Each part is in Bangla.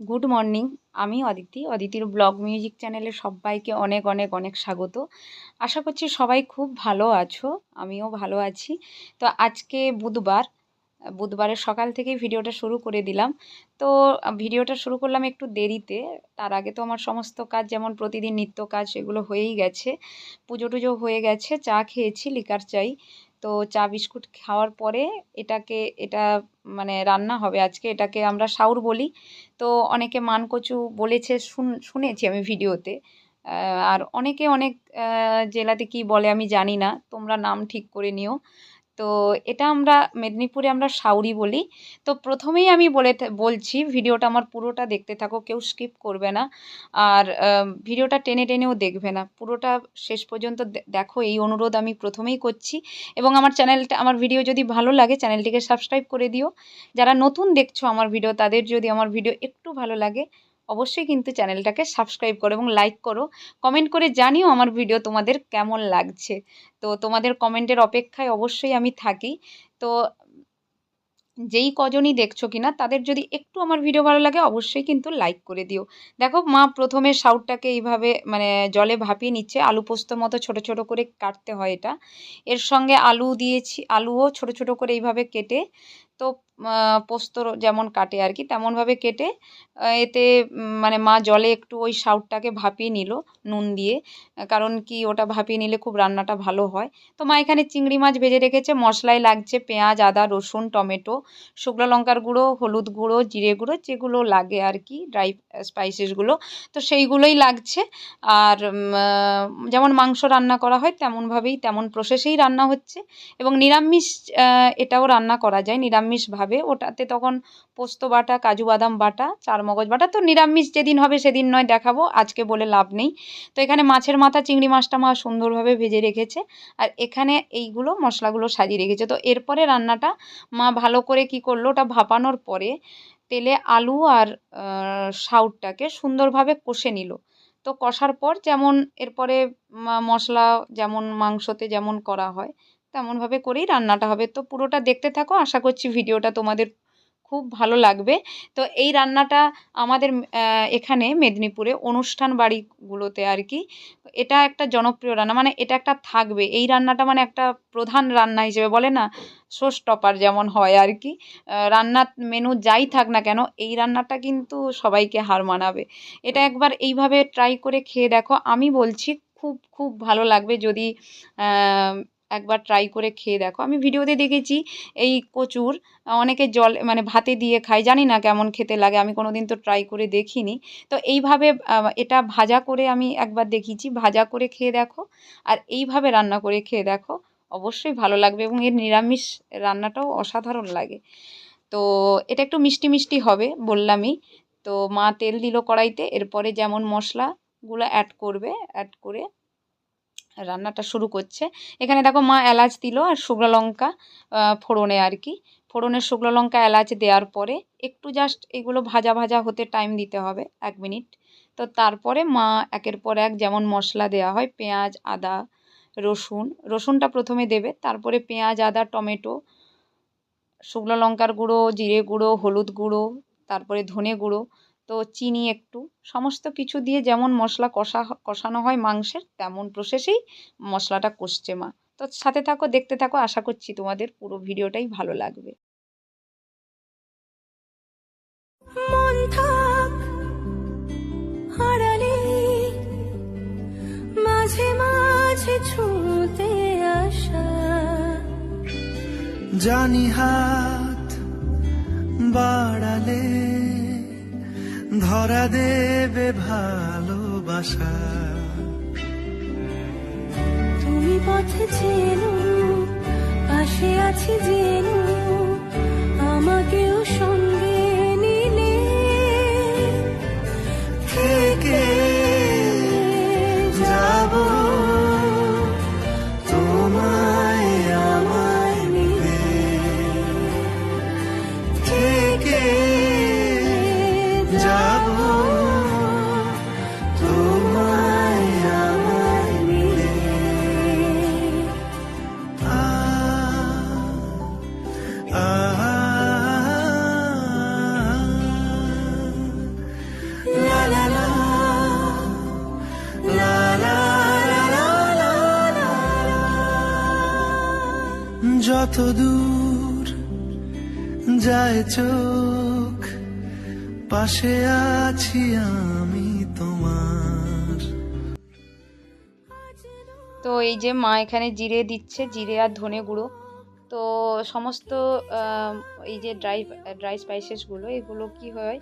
Good morning. আমি অদিতির ব্লগ মিউজিক চ্যানেলে সবাইকে অনেক অনেক অনেক স্বাগত। আশা করছি সবাই খুব ভালো আছো, আমিও ভালো আছি। তো আজকে বুধবারের সকাল থেকেই ভিডিওটা শুরু করে দিলাম। তো ভিডিওটা শুরু করলাম একটু দেরিতে। তার আগে তো আমার সমস্ত কাজ যেমন প্রতিদিন নিত্য কাজ সেগুলো হয়েই গেছে। পুজো টুজো হয়ে গেছে, চা খেয়েছি, লিকার চাই। তো চা বিস্কুট খাওয়ার পরে এটা মানে রান্না হবে আজকে। এটাকে আমরা সাউর বলি। তো অনেকে মানকচু বলেছে, শুনেছি আমি ভিডিওতে। আর অনেকে অনেক জেলাতে কি বলে আমি জানি না, তোমরা নাম ঠিক করে নিও। তো এটা আমরা মেদিনীপুরে আমরা সাউরি বলি। তো প্রথমেই আমি বলছি ভিডিওটা আমার পুরোটা দেখতে থাকো, কেউ স্কিপ করবে না। আর ভিডিওটা টেনে টেনেও দেখবে না, পুরোটা শেষ পর্যন্ত দেখো, এই অনুরোধ আমি প্রথমেই করছি। এবং আমার ভিডিও যদি ভালো লাগে চ্যানেলটিকে সাবস্ক্রাইব করে দিও। যারা নতুন দেখছো আমার ভিডিও, তাদের যদি আমার ভিডিও একটু ভালো লাগে অবশ্যই কিন্তু চ্যানেলটাকে সাবস্ক্রাইব করো এবং লাইক করো। কমেন্ট করে জানিও আমার ভিডিও তোমাদের কেমন লাগছে। তো তোমাদের কমেন্টের অপেক্ষায় অবশ্যই আমি থাকি। তো যেই কজনই দেখছো কিনা তাদের যদি একটু আমার ভিডিও ভালো লাগে অবশ্যই কিন্তু লাইক করে দিও। দেখো মা প্রথমে শাউটটাকে এইভাবে মানে জলে ভাপিয়ে নিচ্ছে, আলু পোস্তর মতো ছোট ছোট করে কাটতে হয় এটা। এর সঙ্গে আলু দিয়েছি, আলুও ছোট ছোট করে এইভাবে কেটে, তো পোস্তর যেমন কাটে আর কি তেমনভাবে কেটে এতে মানে মা জলে একটু ওই শাউটটাকে ভাপিয়ে নিল নুন দিয়ে। কারণ কি ওটা ভাপিয়ে নিলে খুব রান্নাটা ভালো হয়। তো মা এখানে চিংড়ি মাছ ভেজে রেখেছে, মশলায় লাগছে পেঁয়াজ, আদা, রসুন, টমেটো, শুকনো লঙ্কার গুঁড়ো, হলুদ গুঁড়ো, জিরে গুঁড়ো, যেগুলো লাগে আর কি ড্রাই স্পাইসেসগুলো, তো সেইগুলোই লাগছে। আর যেমন মাংস রান্না করা হয় তেমনভাবেই তেমন প্রসেসেই রান্না হচ্ছে। এবং নিরামিষ এটাও রান্না করা যায় নিরামিষভাবে, ওটাতে তখন পোস্ত বাটা, কাজু বাদাম বাটা, চারমগজ বাটা। তো নিরামিষ যেদিন হবে সেদিন নয় দেখাবো, আজকে বলে লাভ নেই। তো এখানে মাছের মাথা, চিংড়ি মাছটা মা সুন্দরভাবে ভেজে রেখেছে। আর এখানে এইগুলো মশলাগুলো সাজিয়ে রেখেছে। তো এরপরে রান্নাটা মা ভালো করে কি করলো, ওটা ভাপানোর পরে তেলে আলু আর শাউটটাকে সুন্দরভাবে কষে নিল। তো কষার পর যেমন এরপরে মশলা যেমন মাংসতে যেমন করা হয় তেমনভাবে করেই রান্নাটা হবে। তো পুরোটা দেখতে থাকো, আশা করছি ভিডিওটা তোমাদের খুব ভালো লাগবে। তো এই রান্নাটা আমাদের এখানে মেদিনীপুরে অনুষ্ঠান বাড়িগুলোতে আর কি এটা একটা জনপ্রিয় রান্না, মানে এটা একটা থাকবে। এই রান্নাটা মানে একটা প্রধান রান্না হিসেবে বলে না, শো স্টপার যেমন হয় আর কি। রান্নার মেনু যাই থাক না কেন এই রান্নাটা কিন্তু সবাইকে হার মানাবে। এটা একবার এইভাবে ট্রাই করে খেয়ে দেখো, আমি বলছি খুব খুব ভালো লাগবে। যদি একবার ট্রাই করে খেয়ে দেখো। আমি ভিডিওতে দেখেছি এই কচুর অনেকে জল মানে ভাতে দিয়ে খায়, জানি না কেমন খেতে লাগে, আমি কোনোদিন তো ট্রাই করে দেখিনি। তো এইভাবে এটা ভাজা করে আমি একবার দেখিয়েছি, ভাজা করে খেয়ে দেখো। আর এইভাবে রান্না করে খেয়ে দেখো, অবশ্যই ভালো লাগবে। এবং এর নিরামিষ রান্নাটাও অসাধারণ লাগে। তো এটা একটু মিষ্টি মিষ্টি হবে বললামই। তো মা তেল দিল কড়াইতে, এরপরে যেমন মশলাগুলো অ্যাড করবে, অ্যাড করে রান্নাটা শুরু করছে। এখানে দেখো মা এলাচ দিল আর শুকনো লঙ্কা ফোড়নে আর কি। ফোড়নে শুকনো লঙ্কা এলাচ দেওয়ার পরে একটু জাস্ট এগুলো ভাজা ভাজা হতে টাইম দিতে হবে 1 মিনিট। তো তারপরে মা একের পর এক যেমন মশলা দেওয়া হয় পেঁয়াজ, আদা, রসুনটা প্রথমে দেবে, তারপরে পেঁয়াজ, আদা, টমেটো, শুকনো লঙ্কার গুঁড়ো, জিরে গুঁড়ো, হলুদ গুঁড়ো, তারপরে ধনে গুঁড়ো, তো চিনি একটু, সমস্ত কিছু দিয়ে যেমন মশলা কষানো হয় মাংসের তেমন প্রসেসেই মশলাটা কষছে মা। তো সাথে থাকো, দেখতে থাকো, আশা করছি তোমাদের পুরো ভিডিওটাই ভালো লাগবে। মন থাক হারালে মাঝে মাঝে ছুঁতে আসা, জানি হাত বাড়ালে ধরা দেবে ভালোবাসা। তুমি পথে চেনো, পাশে আছি জেনো, আমাকেও সঙ্গে নিলে থেকে যাব তোমায় আমায় নিয়ে, থেকে যাব তোমায় আমায় নিয়ে। আ আ কত দূর যায় চোখ, পাশে আছি আমি তোমার। তো এই যে মা এখানে জিরে দিচ্ছে, জিরে আর ধনে গুঁড়ো। তো সমস্ত এই যে ড্রাই স্পাইসেসগুলো, এগুলো কি হয়,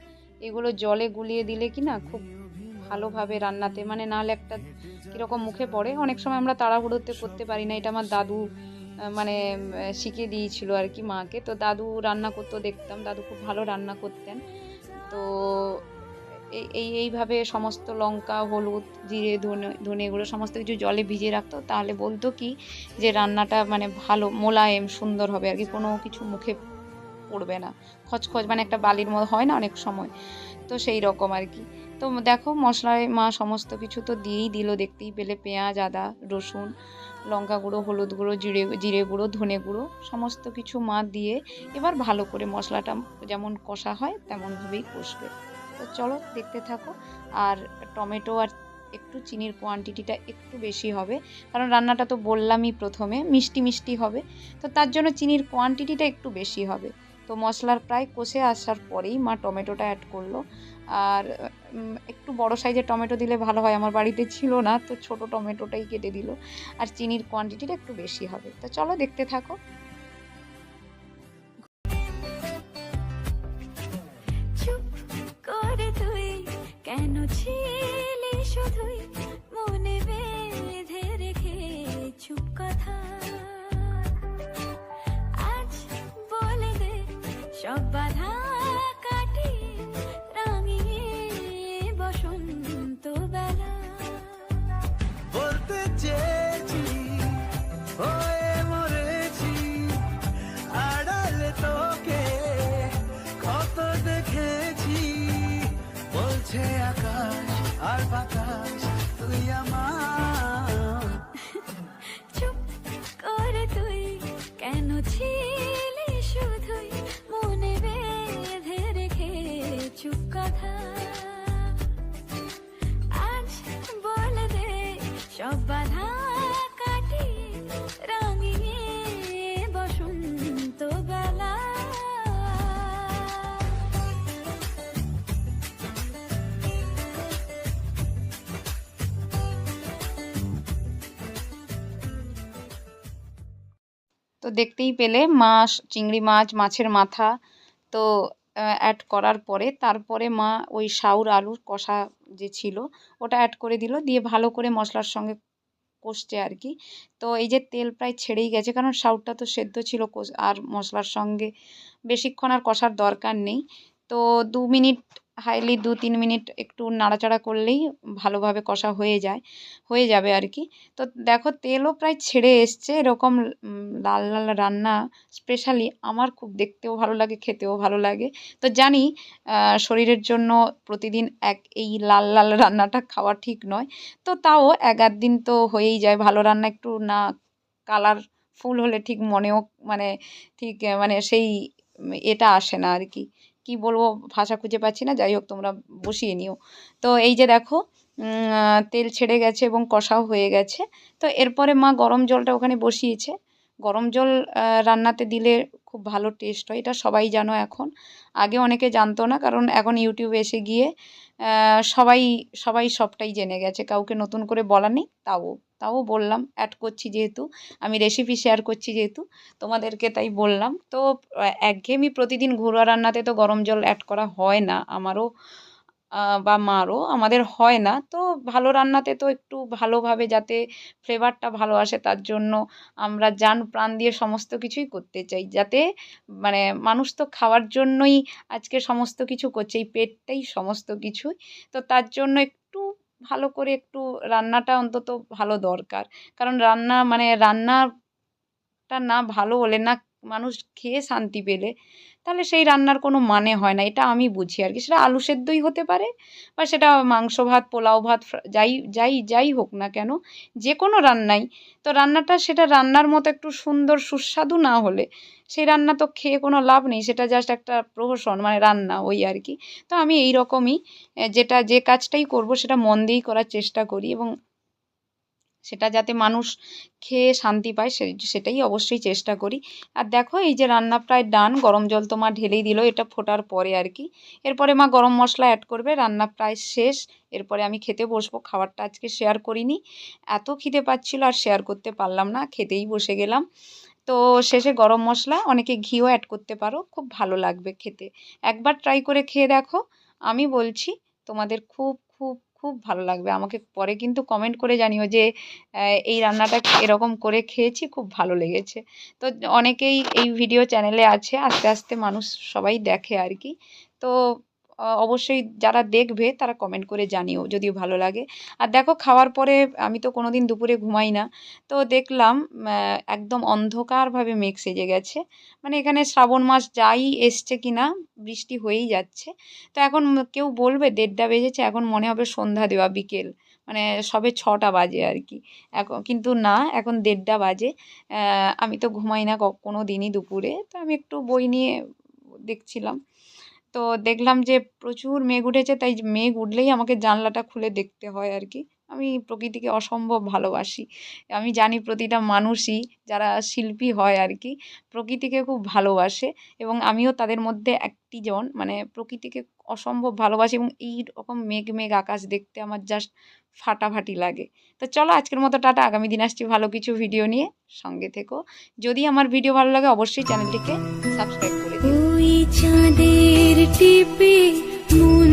এগুলো জলে গুলিয়ে দিলে কি না খুব ভালোভাবে রান্নাতে, মানে নাহলে একটা কীরকম মুখে পড়ে। অনেক সময় আমরা তাড়াহুড়োতে করতে পারি না। এটা আমার দাদু মানে শিখিয়ে দিয়েছিল আর কি মাকে। তো দাদু রান্না করতো, দেখতাম দাদু খুব ভালো রান্না করতেন। তো এইভাবে সমস্ত লঙ্কা, হলুদ, জিরে, ধনে এগুলো সমস্ত কিছু জলে ভিজিয়ে রাখতো। তাহলে বলতো কি যে রান্নাটা মানে ভালো মোলায়েম সুন্দর হবে আর কি, কোনো কিছু মুখে পড়বে না, খচখচ মানে একটা বালির মতো হয় না অনেক সময়, তো সেই রকম আর কি। তো দেখো মশলায় মা সমস্ত কিছু তো দিয়েই দিল, দেখতেই পেলে পেঁয়াজ, আদা, রসুন, লঙ্কা গুঁড়ো, হলুদ গুঁড়ো, জিরে গুঁড়ো, ধনে গুঁড়ো সমস্ত কিছু মা দিয়ে এবার ভালো করে মশলাটা যেমন কষা হয় তেমনভাবেই কষবে। তো চলো দেখতে থাকো। আর টমেটো আর একটু চিনির কোয়ান্টিটিটা একটু বেশি হবে, কারণ রান্নাটা তো বললামই প্রথমে মিষ্টি মিষ্টি হবে, তো তার জন্য চিনির কোয়ান্টিটিটা একটু বেশি হবে। তো মশলার প্রায় কষে আসার পরেই মা টমেটোটা অ্যাড করলো। আর একটু বড় সাইজের টমেটো দিলে ভালো হয়, আমার বাড়িতে ছিল না, তো ছোট টমেটোটাই কেটে দিল। আর চিনির কোয়ান্টিটিটা একটু বেশি হবে। তো চলো দেখতে থাকো। চুপ করে তুই কেন ছিলি শুধুই মনে বেঁধে রেখে চুপ কথা, আজ বলে দে সব বাধা কাটিয়ে রাঙিয়ে বসন্ত বেলা। বলতে চেয়েছি হয়ে মরেছি, আড়ালে তোকে কত দেখেছি, বলছে আকাশ আর বাতাস তুই আমার। চুপ করে তুই কেন ছিলি শুধুই মনে বেঁধে রেখে চুপ কথা, আজ বলে দে সব বাধা কাটিয়ে রাঙিয়ে বসন্ত বেলা। তো দেখতেই পেলে মাছ, চিংড়ি মাছ, মাছের মাথা তো অ্যাড করার পরে তারপরে মা ওই শাউর আলুর কষা যে ছিল ওটা অ্যাড করে দিল, দিয়ে ভালো করে মশলার সঙ্গে কষছে আর কি। তো এই যে তেল প্রায় ছেড়েই গেছে, কারণ শাউরটা তো সেদ্ধ ছিল, আর মশলার সঙ্গে বেশিক্ষণ আর কষার দরকার নেই। তো 2 মিনিট, হাইলি 2-3 মিনিট একটু নাড়াচাড়া করলেই ভালোভাবে কষা হয়ে যাবে আর কি। তো দেখো তেলও প্রায় ছেড়ে এসছে। এরকম লাল লাল রান্না স্পেশালি আমার খুব দেখতেও ভালো লাগে, খেতেও ভালো লাগে। তো জানি শরীরের জন্য প্রতিদিন এই লাল লাল রান্নাটা খাওয়া ঠিক নয়, তো তাও এক আধ দিন তো হয়েই যায়। ভালো রান্না একটু না কালারফুল হলে ঠিক মনেও মানে ঠিক মানে সেই এটা আসে না আর কি। কি বলবো, ভাষা খুঁজে পাচ্ছি না, যাই হোক তোমরা বসিয়ে নিও। তো এই যে দেখো তেল ছেড়ে গেছে এবং কষাও হয়ে গেছে। তো এরপরে মা গরম জলটা ওখানে বসিয়েছে। গরম জল রান্নাতে দিলে খুব ভালো টেস্ট হয়, এটা সবাই জানো এখন। আগে অনেকে জানতো না, কারণ এখন ইউটিউবে এসে গিয়ে সবাই সবাই সবটাই জেনে গেছে, কাউকে নতুন করে বলা নেই। তাও বললাম, অ্যাড করছি যেহেতু, আমি রেসিপি শেয়ার করছি যেহেতু তোমাদেরকে, তাই বললাম। তো একঘেয়েমি প্রতিদিন ঘরোয়া রান্নাতে তো গরম জল অ্যাড করা হয় না আমারও বা মারও, আমাদের হয় না। তো ভালো রান্নাতে তো একটু ভালোভাবে যাতে ফ্লেভারটা ভালো আসে, তার জন্য আমরা জান প্রাণ দিয়ে সমস্ত কিছুই করতে চাই, যাতে মানে মানুষ তো খাওয়ার জন্যই আজকে সমস্ত কিছু করছে, এই পেটটাই সমস্ত কিছুই। তো তার জন্য একটু ভালো করে একটু রান্নাটা অন্তত ভালো দরকার, কারণ রান্নাটা না ভালো হলে না মানুষ খেয়ে শান্তি পেলে, তাহলে সেই রান্নার কোনো মানে হয় না, এটা আমি বুঝি আর কি। সেটা আলু সেদ্ধই হতে পারে, বা সেটা মাংস ভাত, পোলাও ভাত, যাই হোক না কেন, যে কোনো রান্নাই, তো রান্নাটা সেটা রান্নার মতো একটু সুন্দর সুস্বাদু না হলে সেই রান্না তো খেয়ে কোনো লাভ নেই, সেটা জাস্ট একটা প্রহসন, মানে রান্না ওই আর কি। তো আমি এই রকমই যে কাজটাই করব সেটা মন দিয়েই করার চেষ্টা করি, এবং সেটা যাতে মানুষ খেয়ে শান্তি পায় সেটাই অবশ্যই চেষ্টা করি। আর দেখো এই যে রান্না প্রায় ডান, গরম জল তো মা ঢেলেই দিল এটা ফোটার পরে আর কি। এরপরে মা গরম মশলা অ্যাড করবে, রান্না প্রায় শেষ। এরপরে আমি খেতে বসবো। খাবারটা আজকে শেয়ার করিনি, এত খিদে পাচ্ছিল আর শেয়ার করতে পারলাম না, খেতেই বসে গেলাম। তো শেষে গরম মশলা, অনেকে ঘিও অ্যাড করতে পারো, খুব ভালো লাগবে খেতে। একবার ট্রাই করে খেয়ে দেখো, আমি বলছি তোমাদের খুব খুব খুব ভালো লাগবে। আমাকে পরে কিন্তু কমেন্ট করে জানিও যে এই রান্নাটা এরকম করে খেয়েছি, খুব ভালো লেগেছে। তো অনেকেই এই ভিডিও চ্যানেলে আছে, আস্তে আস্তে মানুষ সবাই দেখে আর কি। তো অবশ্যই যারা দেখবে তারা কমেন্ট করে জানিও যদি ভালো লাগে। আর দেখো খাওয়ার পরে আমি তো কোনো দিন দুপুরে ঘুমাই না, তো দেখলাম একদম অন্ধকারভাবে মেঘ সেজে গেছে। মানে এখানে শ্রাবণ মাস যাই এসছে কি না, বৃষ্টি হয়েই যাচ্ছে। তো এখন কেউ বলবে 1:30 বেজেছে, এখন মনে হবে সন্ধ্যা দেওয়া, বিকেল, মানে সবে 6টা বাজে আর কি। এখন কিন্তু না, এখন 1:30 বাজে। আমি তো ঘুমাই না কোনো দিনই দুপুরে, তো আমি একটু বই নিয়ে দেখছিলাম। তো দেখলাম যে প্রচুর মেঘ উঠেছে, তাই মেঘ উঠলেই আমাকে জানলাটা খুলে দেখতে হয় আর কি। আমি প্রকৃতিকে অসম্ভব ভালোবাসি। আমি জানি প্রতিটা মানুষই যারা শিল্পী হয় আর কি প্রকৃতিকে খুব ভালোবাসে, এবং আমিও তাদের মধ্যে একটি জন, মানে প্রকৃতিকে অসম্ভব ভালোবাসি। এবং এই রকম মেঘ মেঘ আকাশ দেখতে আমার জাস্ট ফাটাফাটি লাগে। তো চলো আজকের মতো টাটা, আগামী দিন আসছি ভালো কিছু ভিডিও নিয়ে, সঙ্গে থেকো। যদি আমার ভিডিও ভালো লাগে অবশ্যই চ্যানেলটিকে সাবস্ক্রাইব করে দিও। ওই চাঁদের টিপে মন